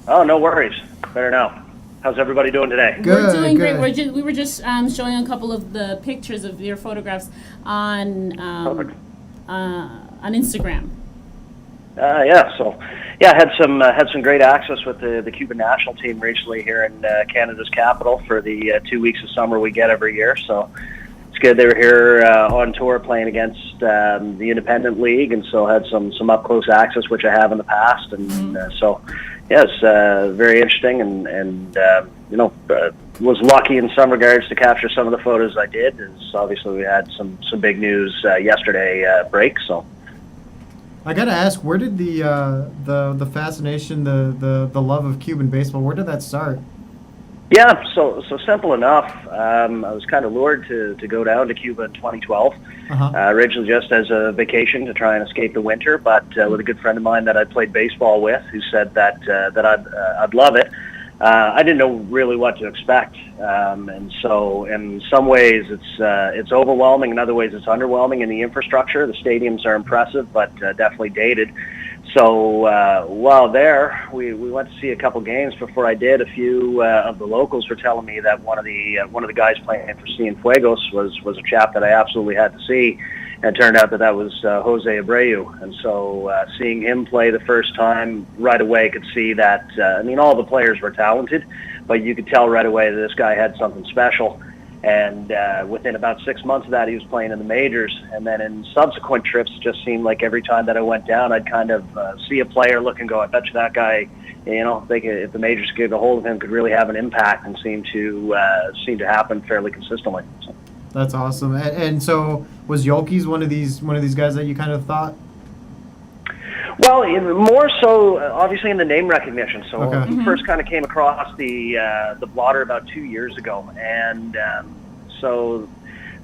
Oh, no worries. Better now. How's everybody doing today? We're doing great. Good. We were just showing a couple of the pictures of your photographs Perfect. On Instagram. I had some great access with the Cuban national team recently here in Canada's capital for the 2 weeks of summer we get every year. So it's good they were here on tour playing against the Independent League, and so had some up close access, which I have in the past, and it's very interesting, and was lucky in some regards to capture some of the photos I did. As obviously we had some big news yesterday break, so. I gotta ask, where did the fascination, the love of Cuban baseball, where did that start? Yeah, so simple enough. I was kind of lured to go down to Cuba in 2012. Originally just as a vacation to try and escape the winter, but with a good friend of mine that I played baseball with, who said that I'd love it. I didn't know really what to expect, and so in some ways it's overwhelming. In other ways, it's underwhelming in the infrastructure. The stadiums are impressive, but definitely dated. So while there, we went to see a couple games. Before I did, a few of the locals were telling me that one of the guys playing for Cienfuegos was a chap that I absolutely had to see. And it turned out that was Jose Abreu. And so seeing him play the first time, right away could see that, all the players were talented, but you could tell right away that this guy had something special. And within about 6 months of that, he was playing in the majors. And then in subsequent trips, it just seemed like every time that I went down, I'd kind of see a player look and go, I bet you that guy, if the majors could get a hold of him, could really have an impact, and seemed to happen fairly consistently. So. That's awesome. And so was Yoelqui's one of these guys that you kind of thought? Well, more so, obviously, in the name recognition. So Okay. he first kind of came across the blotter about 2 years ago, and so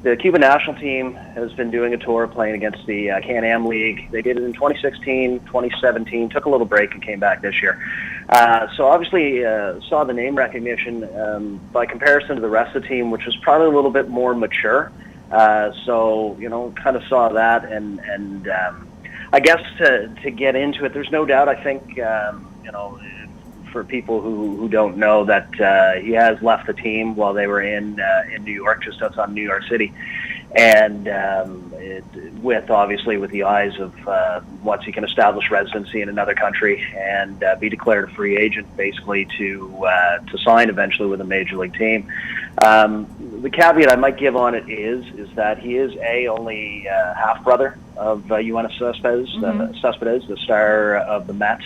the Cuban national team has been doing a tour playing against the CanAm League. They did it in 2016, 2017, took a little break and came back this year. So obviously saw the name recognition by comparison to the rest of the team, which was probably a little bit more mature. So kind of saw that, and I guess to get into it, there's no doubt. I think for people who don't know, that he has left the team while they were in New York, just outside New York City, and with the eyes of once he can establish residency in another country and be declared a free agent, basically to sign eventually with a major league team. The caveat I might give on it is that he is only half brother of Yoenis Cespedes, the star of the Mets,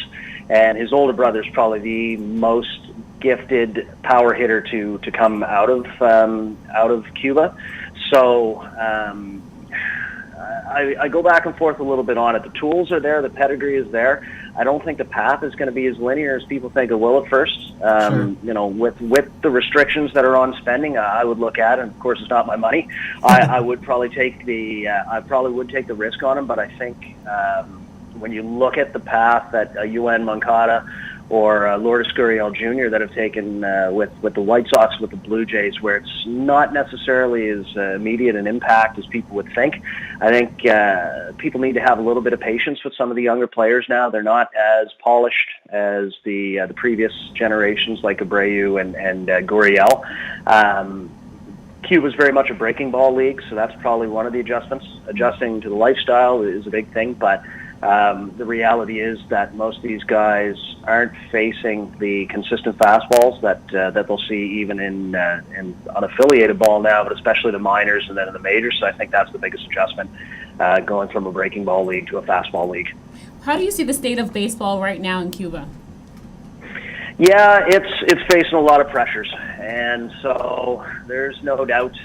and his older brother is probably the most gifted power hitter to come out of Cuba. So I go back and forth a little bit on it. The tools are there, the pedigree is there. I don't think the path is going to be as linear as people think it will at first. Sure. With the restrictions that are on spending, I would look at it. And of course, it's not my money. I would probably take the risk on him. But I think when you look at the path that UN Moncada or Lourdes Gurriel Jr. that have taken with the White Sox, with the Blue Jays, where it's not necessarily as immediate an impact as people would think. I think people need to have a little bit of patience with some of the younger players now. They're not as polished as the previous generations, like Abreu and Gurriel. Cuba's very much a breaking ball league, so that's probably one of the adjustments. Adjusting to the lifestyle is a big thing, but the reality is that most of these guys aren't facing the consistent fastballs that they'll see even in unaffiliated ball now, but especially the minors and then in the majors. So I think that's the biggest adjustment, going from a breaking ball league to a fastball league. How do you see the state of baseball right now in Cuba? Yeah, it's facing a lot of pressures, and so there's no doubt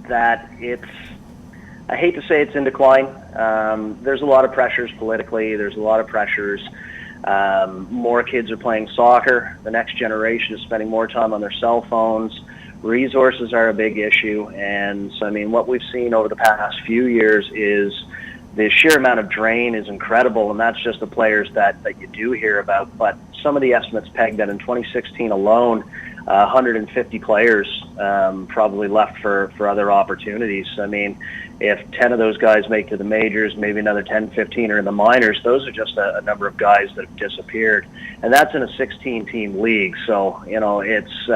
that it's. I hate to say it's in decline. There's a lot of pressures politically. There's a lot of pressures. More kids are playing soccer. The next generation is spending more time on their cell phones. Resources are a big issue. And so, what we've seen over the past few years is the sheer amount of drain is incredible, and that's just the players that you do hear about. But some of the estimates peg that in 2016 alone, 150 players probably left for other opportunities. If 10 of those guys make to the majors, maybe another 10, 15 are in the minors. Those are just a number of guys that have disappeared. and that's in a 16-team league. So it's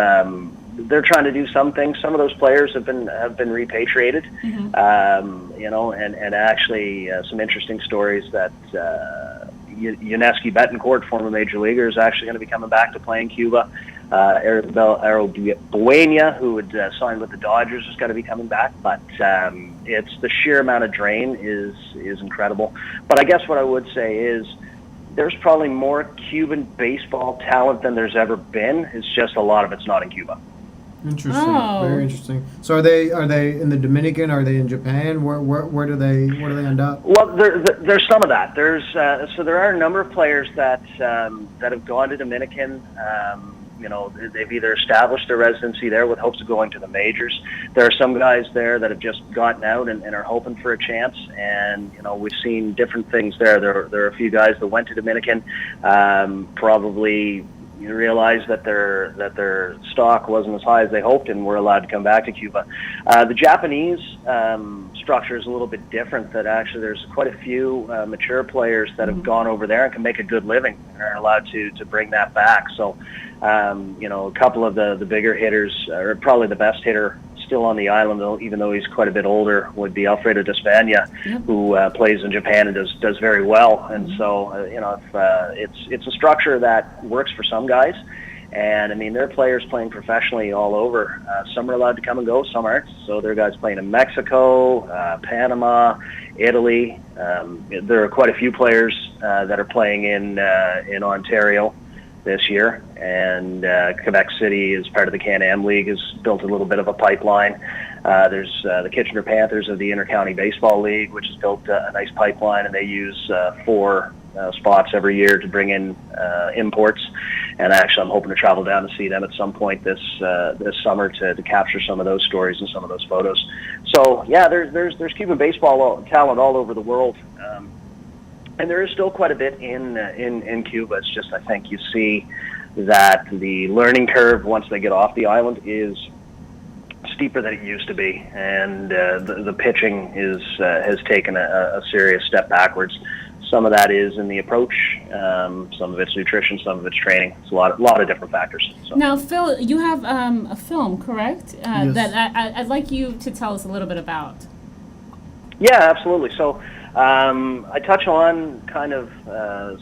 they're trying to do some things. Some of those players have been repatriated, and actually some interesting stories that Yoelqui Betancourt, former major leaguer, is actually going to be coming back to play in Cuba. Buena, who would sign with the Dodgers, is going to be coming back. But it's the sheer amount of drain is incredible. But I guess what I would say is there's probably more Cuban baseball talent than there's ever been. It's just a lot of it's not in Cuba. Interesting. Very interesting. So are they in the Dominican? Are they in Japan? Where do they end up? Well, there's some of that. There are a number of players that have gone to Dominican. They've either established their residency there with hopes of going to the majors. There are some guys there that have just gotten out and are hoping for a chance. And we've seen different things there. There are a few guys that went to Dominican, probably realized that their stock wasn't as high as they hoped and were allowed to come back to Cuba. The Japanese structure is a little bit different. That actually there's quite a few mature players that have gone over there and can make a good living and are allowed to bring that back. So a couple of the bigger hitters, or probably the best hitter still on the island, though, even though he's quite a bit older, would be Alfredo Despaigne, who plays in Japan and does very well. And so it's a structure that works for some guys. And I mean, there are players playing professionally all over. Some are allowed to come and go, some aren't. So there are guys playing in Mexico, Panama, Italy. There are quite a few players that are playing in Ontario this year, and Quebec City, as part of the CanAm League, has built a little bit of a pipeline. There's the Kitchener Panthers of the Inter-County Baseball League, which has built a nice pipeline, and they use 4 spots every year to bring in imports. And actually, I'm hoping to travel down to see them at some point this summer to capture some of those stories and some of those photos. So yeah, there's Cuban baseball talent all over the world. And there is still quite a bit in Cuba. It's just, I think you see that the learning curve once they get off the island is steeper than it used to be, and the pitching has taken a serious step backwards. Some of that is in the approach, some of it's nutrition, some of it's training. It's a lot of different factors. So. Now, Phil, you have a film, correct? Yes. That I'd like you to tell us a little bit about. Yeah, absolutely. So I touch on kind of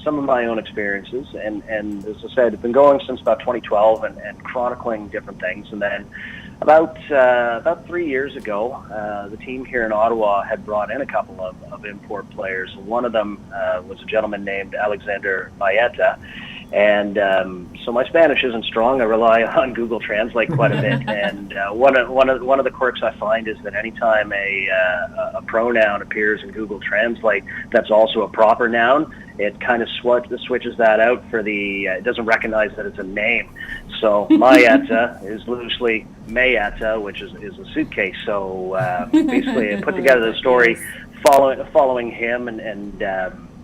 some of my own experiences, and as I said, I've been going since about 2012 and chronicling different things. And then about 3 years ago, the team here in Ottawa had brought in a couple of import players. One of them was a gentleman named Alexander Maeta. And so my Spanish isn't strong. I rely on Google Translate quite a bit. And one of the quirks I find is that anytime a pronoun appears in Google Translate that's also a proper noun, it kind of switches that out for the. It doesn't recognize that it's a name. So Maeta is loosely Mayeta, which is a suitcase. So basically, I put together the story following him and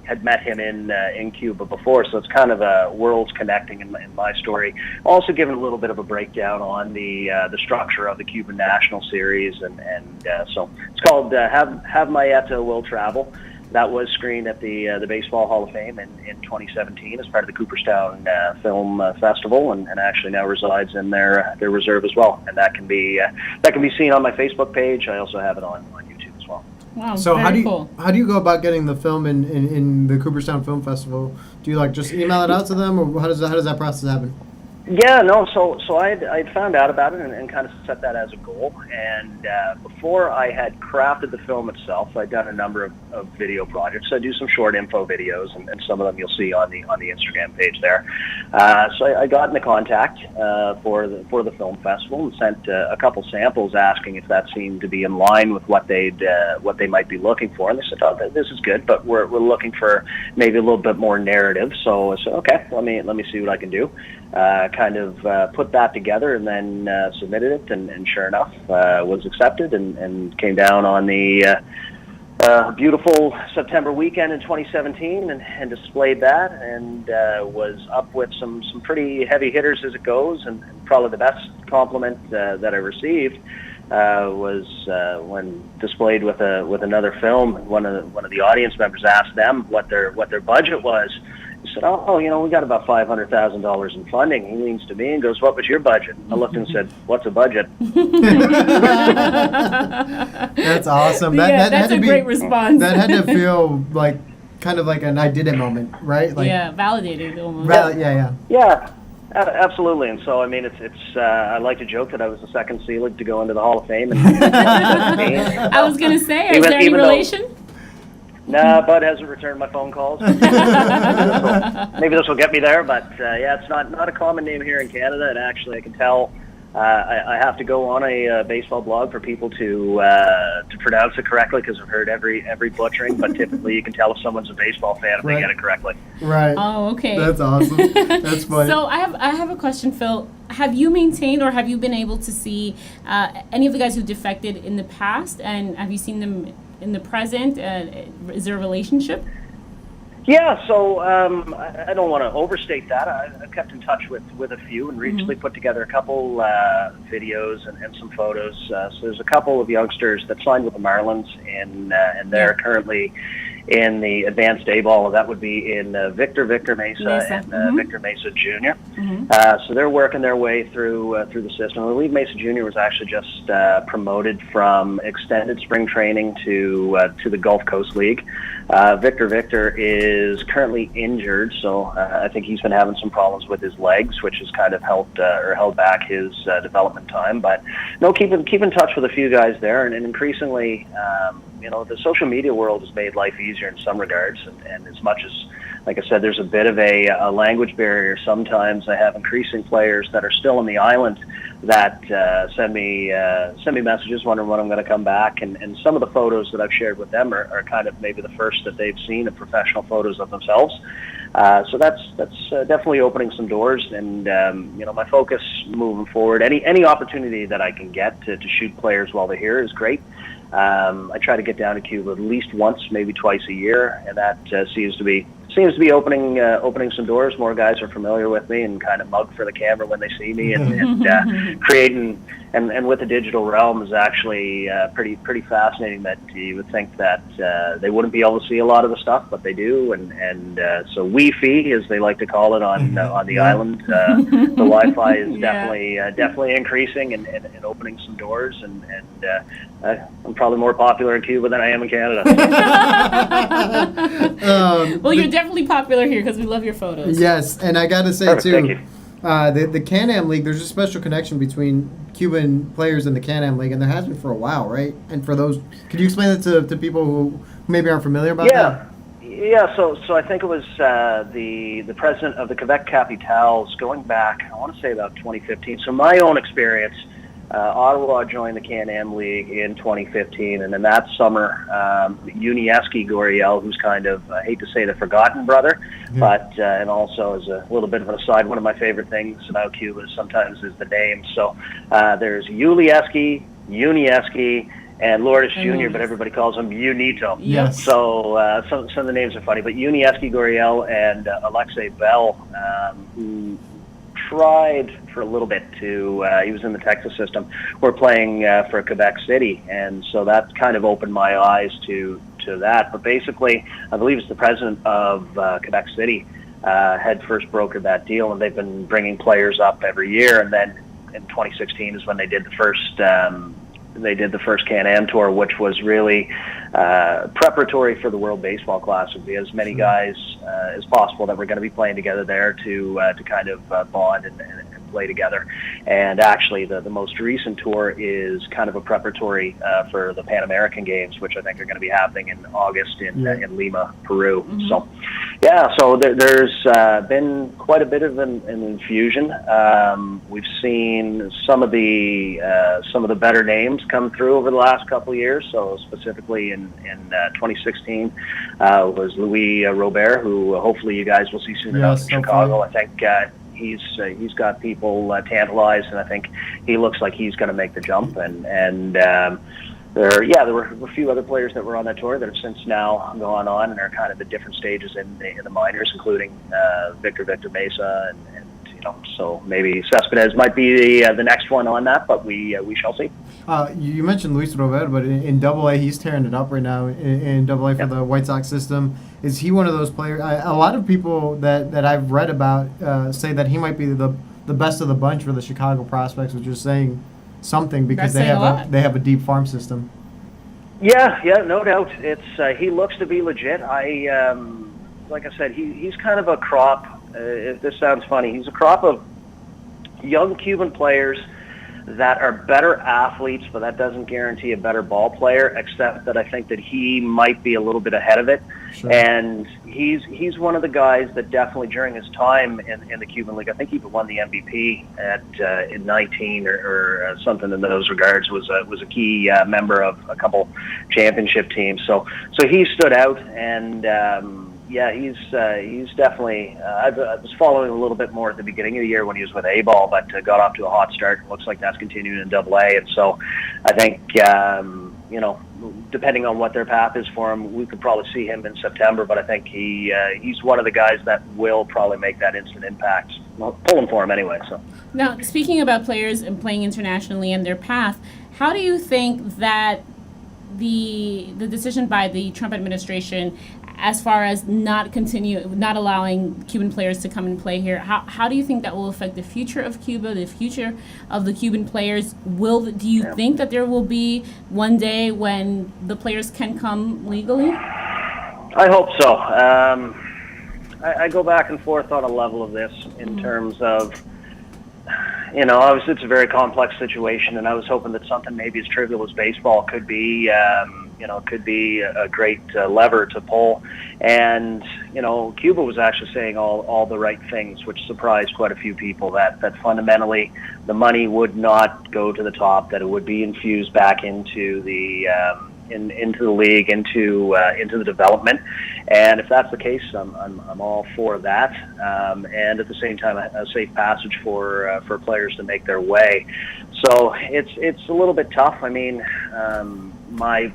had met him in Cuba before, so it's kind of a worlds connecting in my story. Also given a little bit of a breakdown on the structure of the Cuban National Series, and so it's called Have Maeta Will Travel. That was screened at the Baseball Hall of Fame in 2017 as part of the Cooperstown Film Festival, and actually now resides in their reserve as well. And that can be seen on my Facebook page. I also have it on YouTube as well. Wow, so cool. how do you go about getting the film in the Cooperstown Film Festival? Do you just email it out to them, or how does that process happen? Yeah, no. So I'd found out about it and kind of set that as a goal. And before I had crafted the film itself, I'd done a number of video projects. I do some short info videos, and some of them you'll see on the Instagram page there. So I got into contact for the film festival and sent a couple samples, asking if that seemed to be in line with what they might be looking for. And they said, "Oh, this is good, but we're looking for maybe a little bit more narrative." So I said, "Okay, let me see what I can do." Kind of put that together and then submitted it, and sure enough, was accepted and came down on the beautiful September weekend in 2017 and displayed that, and was up with some pretty heavy hitters as it goes, and probably the best compliment that I received was when displayed with another film. One of the audience members asked them what their budget was. I said, oh, we got about $500,000 in funding. He leans to me and goes, what was your budget? I looked and said, what's a budget? That's awesome. That's a great response. That had to feel like kind of like an I did it moment, right? Like, validated almost. Yeah, absolutely. And so, I mean, it's I like to joke that I was the second Selig to go into the Hall of Fame. And I was going to say, is there any relation? Nah, Bud hasn't returned my phone calls. Maybe this will get me there, but it's not a common name here in Canada. And actually, I can tell I have to go on a baseball blog for people to pronounce it correctly, because I've heard every butchering. But typically, you can tell if someone's a baseball fan if they get it correctly. Right. Oh, okay. That's awesome. That's funny. So I have a question, Phil. Have you maintained, or have you been able to see any of the guys who defected in the past, and have you seen them in the present? Is there a relationship? Yeah, so I don't want to overstate that. I've kept in touch with a few and recently put together a couple videos and some photos. So there's a couple of youngsters that signed with the Marlins, and they're currently in the advanced A ball. That would be in Victor Mesa and Victor Mesa Jr. So they're working their way through the system. I believe Mesa Jr. was actually just promoted from extended spring training to the Gulf Coast League. Victor is currently injured, so I think he's been having some problems with his legs, which has kind of held back his development time. But no, keep in touch with a few guys there, and increasingly, the social media world has made life easier in some regards, and as much as, like I said, there's a bit of a language barrier. Sometimes I have increasing players that are still on the island that send me messages wondering when I'm going to come back, and some of the photos that I've shared with them are kind of maybe the first that they've seen of professional photos of themselves. So that's definitely opening some doors, and my focus moving forward, any opportunity that I can get to shoot players while they're here is great. I try to get down to Cuba at least once, maybe twice a year, and that seems to be opening some doors. More guys are familiar with me and kind of mug for the camera when they see me, and creating and with the digital realm is actually pretty fascinating. That you would think that they wouldn't be able to see a lot of the stuff, but they do, and so Wi-Fi, as they like to call it on the island, the Wi-Fi is definitely increasing and opening some doors, and I'm probably more popular in Cuba than I am in Canada. Well, you're definitely popular here because we love your photos. Yes, and I got to say, Perfect, too, thank you. The CanAm League, there's a special connection between Cuban players and the CanAm League, and there has been for a while, right? And for those, could you explain that to people who maybe aren't familiar about that? Yeah, so I think it was the president of the Quebec Capitals going back, I want to say about 2015. So my own experience, Ottawa joined the CanAm League in 2015, and in that summer, Yoelqui Céspedes, who's kind of, I hate to say the forgotten brother, but and also as a little bit of an aside, one of my favorite things about Cuba sometimes is the names. So there's Yoelqui, and Lourdes Jr., but everybody calls him Unito. Yes. So some of the names are funny, but Yoelqui Céspedes and Alexei Bell, who tried for a little bit to, he was in the Texas system, were playing for Quebec City, and so that kind of opened my eyes to that. But basically, I believe it's the president of Quebec City had first brokered that deal, and they've been bringing players up every year, and then in 2016 is when they did the first CanAm tour, which was really preparatory for the World Baseball Classic. We had as many guys as possible that were going to be playing together there to kind of bond and play together. And actually, the most recent tour is kind of a preparatory for the Pan American Games, which I think are going to be happening in August in Lima, Peru. So, so there's been quite a bit of an infusion. We've seen some of the better names come through over the last couple of years. So specifically in 2016 was Louis Robert, who hopefully you guys will see soon enough in Chicago. I think he's got people tantalized, and I think he looks like he's going to make the jump. And there were a few other players that were on that tour that have since now gone on and are kind of at different stages in the minors, including Victor Mesa and So maybe Cespedes might be the next one on that, but we shall see. You mentioned Luis Robert, but in Double A, he's tearing it up right now in Double A for the White Sox system. Is he one of those players? A lot of people that I've read about say that he might be the best of the bunch for the Chicago prospects, which is saying something because they have a deep farm system. Yeah, no doubt. It's he looks to be legit. Like I said, he's kind of a crop. If this sounds funny, he's a crop of young Cuban players that are better athletes, but that doesn't guarantee a better ball player, except that I think that he might be a little bit ahead of it. Sure. And he's one of the guys that definitely during his time in the Cuban League, I think he even won the MVP in 19 or something in those regards, was a key member of a couple championship teams. So he stood out, and he's definitely. I was following a little bit more at the beginning of the year when he was with A-Ball, but got off to a hot start. It looks like that's continuing in Double A, and so I think depending on what their path is for him, we could probably see him in September. But I think he's one of the guys that will probably make that instant impact. Well, pulling for him anyway. So now, speaking about players and playing internationally and their path, how do you think that the decision by the Trump administration, as far as not allowing Cuban players to come and play here, how do you think that will affect the future of Cuba, the future of the Cuban players? Do you think that there will be one day when the players can come legally? I hope so. I go back and forth on a level of this in terms of, obviously it's a very complex situation, and I was hoping that something maybe as trivial as baseball could be a great lever to pull. And, Cuba was actually saying all the right things, which surprised quite a few people, that fundamentally the money would not go to the top, that it would be infused back into the into the league, into the development. And if that's the case, I'm all for that. And at the same time, a safe passage for players to make their way. So it's a little bit tough. I mean, my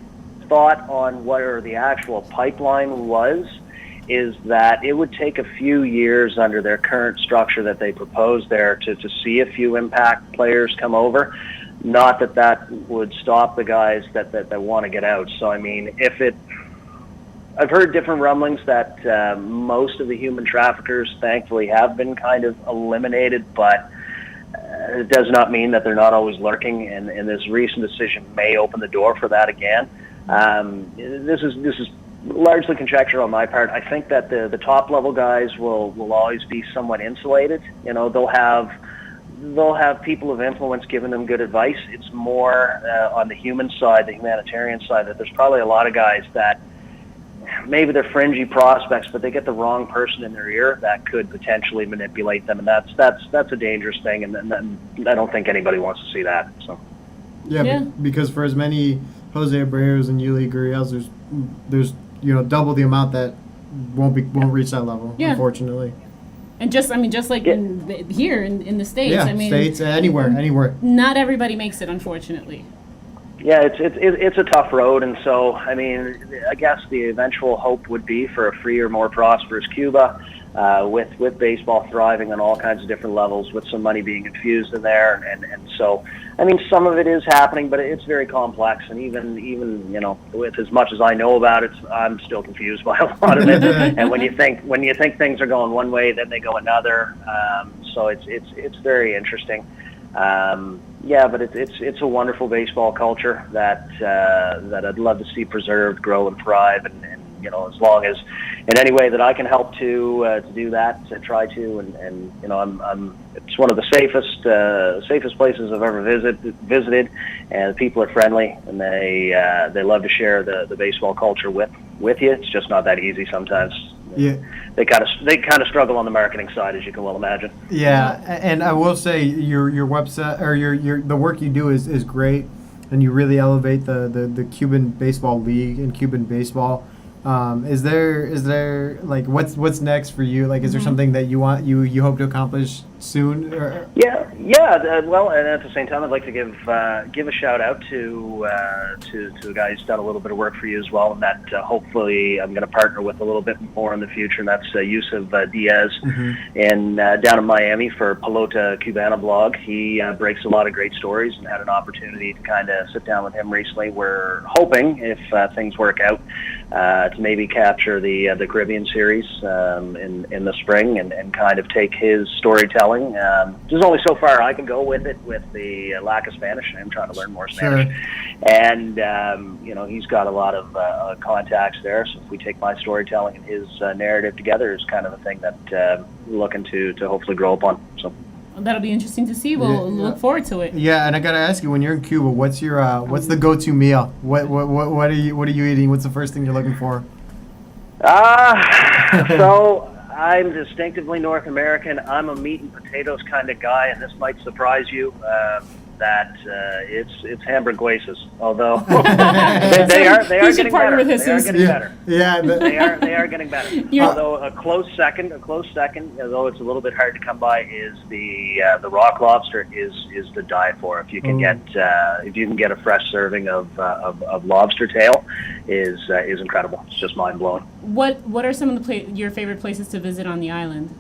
thought on what the actual pipeline is that it would take a few years under their current structure that they propose there to see a few impact players come over. Not that would stop the guys that want to get out. So I mean, I've heard different rumblings that most of the human traffickers thankfully have been kind of eliminated, but it does not mean that they're not always lurking, and this recent decision may open the door for that again. This is largely conjecture on my part. I think that the top level guys will always be somewhat insulated. They'll have people of influence giving them good advice. It's more on the human side, the humanitarian side, that there's probably a lot of guys that maybe they're fringy prospects, but they get the wrong person in their ear that could potentially manipulate them, and that's a dangerous thing, and I don't think anybody wants to see that. So yeah. Because for as many Jose Abreu's and Yuli Gurriels, there's double the amount that won't reach that level, unfortunately. And just like here in the States. Yeah, States, anywhere. Not everybody makes it, unfortunately. Yeah, it's a tough road, and so I mean, I guess the eventual hope would be for a freer, more prosperous Cuba, with baseball thriving on all kinds of different levels, with some money being infused in there, and so I mean, some of it is happening, but it's very complex, and even with as much as I know about it, I'm still confused by a lot of it. And when you think things are going one way, then they go another. So it's very interesting. But it's a wonderful baseball culture that I'd love to see preserved, grow, and thrive, and as long as in any way that I can help to do that, to try to, and it's one of the safest places I've ever visited, and the people are friendly, and they love to share the baseball culture with you. It's just not that easy sometimes. Yeah, they kind of struggle on the marketing side, as you can well imagine. Yeah, and I will say your website or your the work you do is great, and you really elevate the Cuban Baseball League and Cuban baseball. Is there like what's next for you? Like, is there something that you hope to accomplish soon? Well, and at the same time, I'd like to give a shout out to a guy who's done a little bit of work for you as well, and that hopefully I'm going to partner with a little bit more in the future, and that's Yusuf Diaz, in down in Miami for Pelota Cubana blog. He breaks a lot of great stories, and had an opportunity to kind of sit down with him recently. We're hoping, if things work out, to maybe capture the Caribbean series in the spring, and kind of take his storytelling. There's only so far I can go with it, with the lack of Spanish. I'm trying to learn more Spanish. Sure. And, he's got a lot of contacts there. So if we take my storytelling and his narrative together, is kind of the thing that we're looking to hopefully grow upon. So that'll be interesting to see. We'll look forward to it. Yeah, and I gotta ask you, when you're in Cuba, what's your what's the go-to meal? What are you eating? What's the first thing you're looking for? So I'm distinctively North American. I'm a meat and potatoes kind of guy, and this might surprise you. That it's hamburguesas, although they are getting better. They are getting better. Yeah, they are getting better. Although a close second, although it's a little bit hard to come by, is the rock lobster is the diet for. If you can get a fresh serving of lobster tail, is incredible. It's just mind blowing. What are some of your favorite places to visit on the island?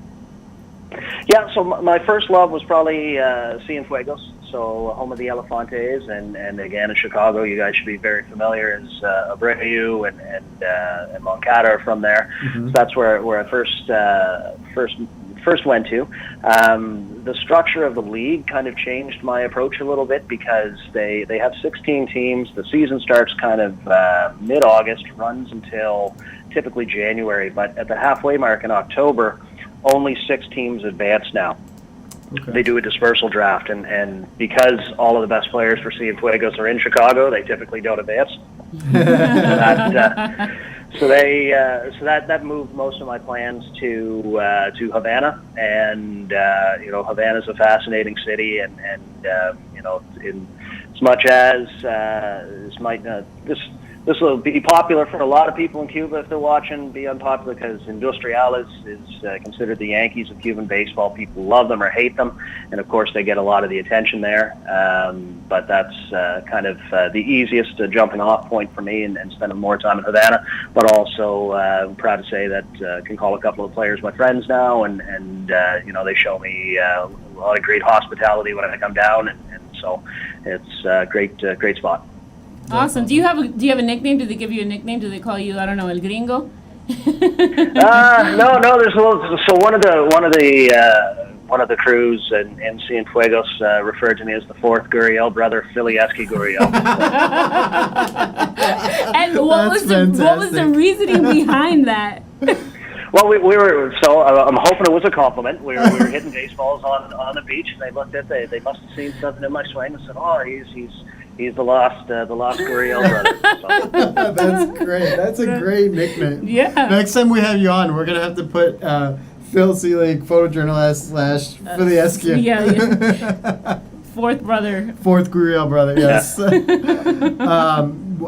Yeah, so my first love was probably Cienfuegos, so home of the Elefantes, and again in Chicago, you guys should be very familiar, as Abreu and Moncada are from there. So that's where I first went to. The structure of the league kind of changed my approach a little bit, because they have 16 teams. The season starts kind of mid-August, runs until typically January, but at the halfway mark in October, only 6 teams advance now. Okay. They do a dispersal draft, and because all of the best players for Cienfuegos are in Chicago, they typically don't advance. So that moved most of my plans to Havana, and Havana's a fascinating city, and in as much as this will be popular for a lot of people in Cuba if they're watching, be unpopular because Industriales is considered the Yankees of Cuban baseball. People love them or hate them, and of course they get a lot of the attention there. But that's kind of the easiest jumping off point for me, and spending more time in Havana. But also I'm proud to say that I can call a couple of players my friends now, and they show me a lot of great hospitality when I come down, and so it's a great spot. Awesome. Do you have a nickname? Do they give you a nickname? Do they call you, I don't know, El Gringo? No. There's a little. So one of the crews in Cienfuegos referred to me as the fourth Gurriel brother, Yoelqui Céspedes. And what was the reasoning behind that? Well, we were. So I'm hoping it was a compliment. We were hitting baseballs on the beach, and they looked at they must have seen something in my swing and said, "Oh, he's the lost Gurriel brother." So. That's great. That's a great nickname. Yeah. Next time we have you on, we're gonna have to put Phil Selig, photojournalist / Philly Eskia. Yeah. Fourth Gurriel brother. Yes.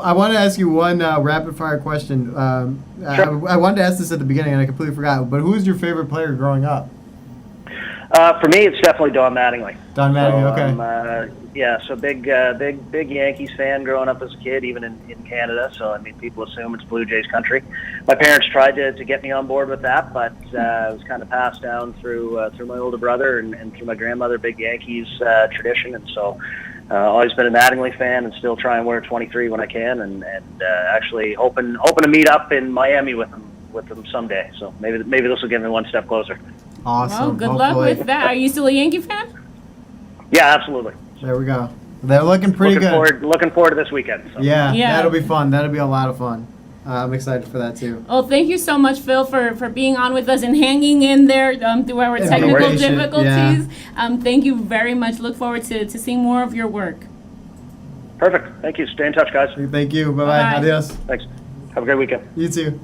I want to ask you one rapid fire question. Sure. I wanted to ask this at the beginning and I completely forgot. But who was your favorite player growing up? For me, it's definitely Don Mattingly. Don Mattingly, okay. So big Yankees fan growing up as a kid, even in Canada. So I mean, people assume it's Blue Jays country. My parents tried to get me on board with that, but it was kind of passed down through my older brother and through my grandmother, big Yankees tradition, and so always been a Mattingly fan, and still try and wear 23 when I can, and actually hoping to meet up in Miami with them someday. So maybe this will get me one step closer. Awesome. Well, good luck with that. Are you still a Yankee fan? Yeah, absolutely. There we go. They're looking pretty good. Looking forward to this weekend. So. Yeah, that'll be fun. That'll be a lot of fun. I'm excited for that too. Well, thank you so much, Phil, for being on with us and hanging in there through our technical difficulties. Yeah. Thank you very much. Look forward to seeing more of your work. Perfect. Thank you. Stay in touch, guys. Thank you. Bye-bye. Adios. Thanks. Have a great weekend. You too.